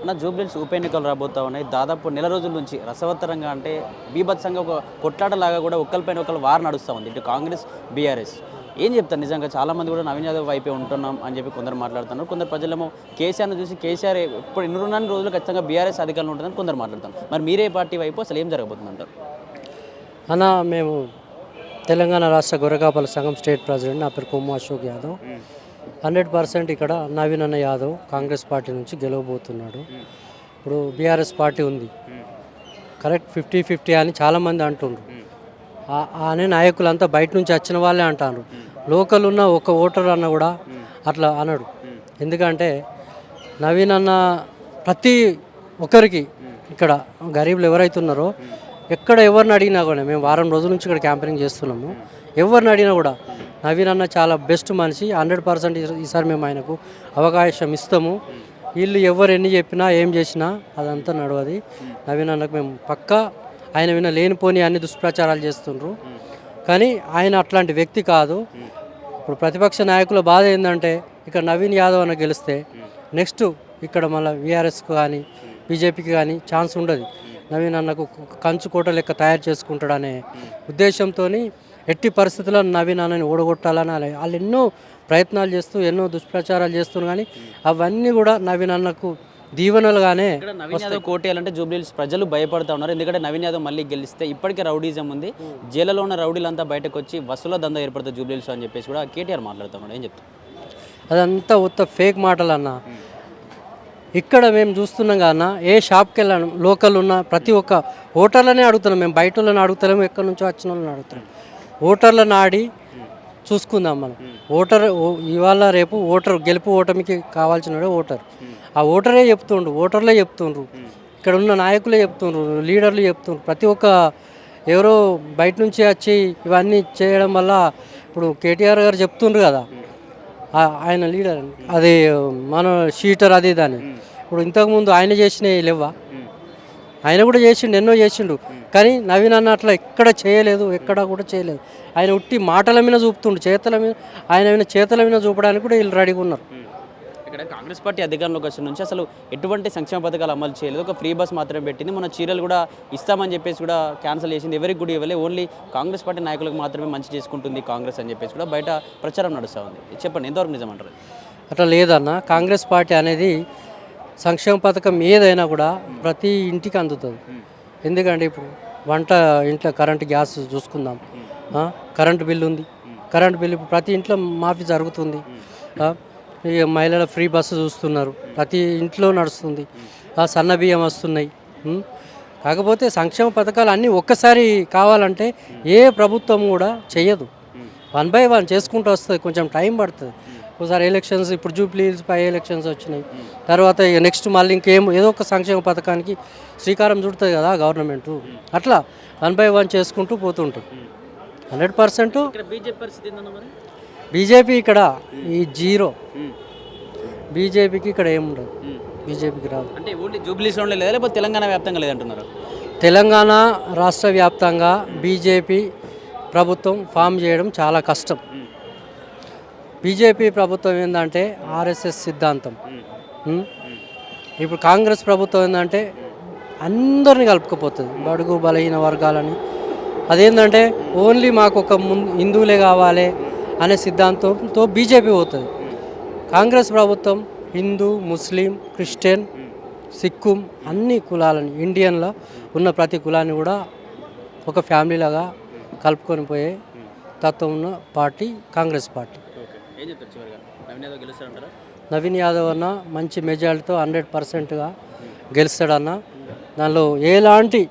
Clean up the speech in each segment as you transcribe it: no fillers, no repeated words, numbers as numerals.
అన్న జూబ్లీహిల్స్ ఉప ఎన్నికలు రాబోతా ఉన్నాయి. దాదాపు నెల రోజుల నుంచి రసవత్తరంగా అంటే బీభత్సంగా ఒక కొట్లాటలాగా కూడా ఒక్కరిపైన ఒకరు వార్ నడుస్తూ ఉంది. ఇటు కాంగ్రెస్, బీఆర్ఎస్. ఏం చెప్తారు? నిజంగా చాలామంది కూడా నవీన్ యాదవ్ వైపే ఉంటున్నాం అని చెప్పి కొందరు మాట్లాడుతున్నారు. కొందరు ప్రజలేమో కేసీఆర్ను చూసి కేసీఆర్ ఇప్పుడు 200 రోజులు ఖచ్చితంగా బీఆర్ఎస్ అధికారంలో ఉంటుందని కొందరు మాట్లాడుతున్నారు. మరి మీరే పార్టీ వైపు అసలు ఏం జరగబోతుంది అంటారు? అన్న మేము తెలంగాణ రాష్ట్ర గొర్రెకాపల సంఘం స్టేట్ ప్రెసిడెంట్. నా పేరు కొమ్ము అశోక్ యాదవ్. 100% ఇక్కడ నవీన్ అన్న యాదవ్ కాంగ్రెస్ పార్టీ నుంచి గెలవబోతున్నాడు. ఇప్పుడు బీఆర్ఎస్ పార్టీ ఉంది, కరెక్ట్ 50-50 అని చాలామంది అంటుండ్రు. అనే నాయకులంతా బయట నుంచి వచ్చిన వాళ్ళే అంటారు. లోకల్ ఉన్న ఒక ఓటర్ అన్న కూడా అట్లా అనడు. ఎందుకంటే నవీన్ అన్న ప్రతి ఒక్కరికి ఇక్కడ గరీబులు ఎవరైతే ఉన్నారో ఎక్కడ ఎవరిని అడిగినా కూడా, మేము వారం రోజుల నుంచి ఇక్కడ క్యాంపెయినింగ్ చేస్తున్నాము, ఎవరిని అడిగినా కూడా నవీన్ అన్న చాలా బెస్ట్ మనిషి, 100% ఈసారి మేము ఆయనకు అవకాశం ఇస్తాము. వీళ్ళు ఎవరు ఎన్ని చెప్పినా ఏం చేసినా అదంతా నడవది. నవీన్ అన్నకు మేము పక్కా ఆయన విన లేనిపోని అన్ని దుష్ప్రచారాలు చేస్తుండ్రు, కానీ ఆయన అట్లాంటి వ్యక్తి కాదు. ఇప్పుడు ప్రతిపక్ష నాయకుల బాధ ఏంటంటే ఇక్కడ నవీన్ యాదవ్ అన్న గెలిస్తే నెక్స్ట్ ఇక్కడ మళ్ళీ వీఆర్ఎస్కి కానీ బీజేపీకి కానీ ఛాన్స్ ఉండదు. నవీన్ అన్నకు కంచు కోట లెక్క తయారు చేసుకుంటాడనే ఉద్దేశంతో ఎట్టి పరిస్థితుల్లో నవీన్ అన్నని ఓడగొట్టాలని వాళ్ళు ఎన్నో ప్రయత్నాలు చేస్తూ ఎన్నో దుష్ప్రచారాలు చేస్తున్నారు, కానీ అవన్నీ కూడా నవీన్ అన్నకు దీవెనలుగానే. నవీన్ యాదవ్ కోటేయాలంటే జూబ్లీహిల్స్ ప్రజలు భయపడతా ఉన్నారు. ఎందుకంటే నవీన్ యాదవ్ మళ్ళీ గెలిస్తే ఇప్పటికే రౌడీజం ఉంది, జైల్లో ఉన్న రౌడీలంతా బయటకు వచ్చి వసూల దందా ఏర్పడుతుంది జూబ్లీహిల్స్ అని చెప్పేసి కూడా కేటీఆర్ మాట్లాడుతున్నాడు. ఏం చెప్తారు? అదంతా ఉత్త ఫేక్ మాటలు అన్న. ఇక్కడ మేము చూస్తున్నాం కదన్న, ఏ షాప్కి వెళ్ళాను లోకల్ ఉన్న ప్రతి ఒక్క ఓటర్లనే అడుగుతున్నాం. మేము బయట వాళ్ళని అడుగుతలేము, ఎక్కడి నుంచో వచ్చిన వాళ్ళని అడుగుతున్నాం. ఓటర్లను ఆడి చూసుకుందాం మనం. ఇవాళ రేపు గెలుపు ఓటమికి కావాల్సిన ఓటర్. ఆ ఓటర్లే చెప్తుండ్రు, ఇక్కడ ఉన్న నాయకులే చెప్తుండ్రు, లీడర్లు చెప్తుండ్రు. ప్రతి ఒక్క ఎవరో బయట నుంచి వచ్చి ఇవన్నీ చేయడం వల్ల ఇప్పుడు కేటీఆర్ గారు చెప్తుండ్రు కదా, ఆయన లీడర్ అది మన షీటర్ అది దాన్ని. ఇప్పుడు ఇంతకుముందు ఆయన చేసినవి లేవా? ఆయన కూడా చేసిండు, ఎన్నో చేసిండు, కానీ నవీన్ అన్న అట్లా ఎక్కడ చేయలేదు, ఎక్కడ కూడా చేయలేదు. ఆయన ఉట్టి మాటల మీద చూపుతుండు, చేతల మీద చూపడానికి కూడా వీళ్ళు రెడీగా ఉన్నారు. ఇక్కడ కాంగ్రెస్ పార్టీ అధికారంలోకి వచ్చిన నుంచి అసలు ఎటువంటి సంక్షేమ పథకాలు అమలు చేయలేదు. ఒక ఫ్రీ బస్ మాత్రమే పెట్టింది. మన చీరలు కూడా ఇస్తామని చెప్పేసి కూడా క్యాన్సిల్ చేసింది. ఎవరికి కూడా ఇవ్వలేదు, ఓన్లీ కాంగ్రెస్ పార్టీ నాయకులకు మాత్రమే మంచి చేసుకుంటుంది కాంగ్రెస్ అని చెప్పేసి కూడా బయట ప్రచారం నడుస్తూ ఉంది. చెప్పండి, ఎంతవరకు నిజమంటారు? అట్లా లేదన్న. కాంగ్రెస్ పార్టీ అనేది సంక్షేమ పథకం ఏదైనా కూడా ప్రతి ఇంటికి అందుతుంది. ఎందుకంటే ఇప్పుడు ఇంట్లో కరెంటు గ్యాస్ చూసుకుందాం, కరెంటు బిల్లు ఉంది, కరెంటు బిల్లు ఇప్పుడు ప్రతి ఇంట్లో మాఫీ జరుగుతుంది. ఇక మహిళల ఫ్రీ బస్సు చూస్తున్నారు, ప్రతి ఇంట్లో నడుస్తుంది. సన్న బియ్యం వస్తున్నాయి. కాకపోతే సంక్షేమ పథకాలు అన్నీ ఒక్కసారి కావాలంటే ఏ ప్రభుత్వం కూడా చెయ్యదు. 1 by 1 చేసుకుంటూ వస్తుంది, కొంచెం టైం పడుతుంది. ఒకసారి ఎలక్షన్స్, ఇప్పుడు జూబ్లీహిల్స్ పై ఎలక్షన్స్ వచ్చినాయి, తర్వాత ఇక నెక్స్ట్ మళ్ళీ ఏదో ఒక సంక్షేమ పథకానికి శ్రీకారం చుడుతుంది కదా గవర్నమెంట్. అట్లా 1 by 1 చేసుకుంటూ పోతుంటాం. 100% బీజేపీ ఇక్కడ ఈ జీరో. బీజేపీకి ఇక్కడ ఏముండదు, బీజేపీకి రాదు. అంటే ఓన్లీ జూబ్లీహిల్స్లో లేదా, లేకపోతే తెలంగాణ వ్యాప్తంగా లేదంటున్నారు? తెలంగాణ రాష్ట్ర వ్యాప్తంగా బీజేపీ ప్రభుత్వం ఫామ్ చేయడం చాలా కష్టం. బీజేపీ ప్రభుత్వం ఏంటంటే ఆర్ఎస్ఎస్ సిద్ధాంతం. ఇప్పుడు కాంగ్రెస్ ప్రభుత్వం ఏంటంటే అందరిని కలుపుకపోతుంది, బడుగు బలహీన వర్గాలని. అదేంటంటే ఓన్లీ మాకు ఒక హిందువులే కావాలి అనే సిద్ధాంతంతో బీజేపీ పోతుంది. కాంగ్రెస్ ప్రభుత్వం హిందూ, ముస్లిం, క్రిస్టియన్, సిక్కు అన్ని కులాలని, ఇండియన్లో ఉన్న ప్రతి కులాన్ని కూడా ఒక ఫ్యామిలీలాగా కలుపుకొని పోయే తత్వం ఉన్న పార్టీ కాంగ్రెస్ పార్టీ. నవీన్ యాదవ్ అన్న మంచి మెజారిటీతో 100%గా గెలుస్తాడన్న. దానిలో ఎలాంటి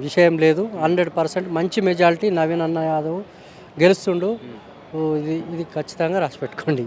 విషయం లేదు. 100% మంచి మెజారిటీ నవీన్ అన్న యాదవ్ గెలుస్తుండు. ఇది ఖచ్చితంగా రాసి పెట్టుకోండి.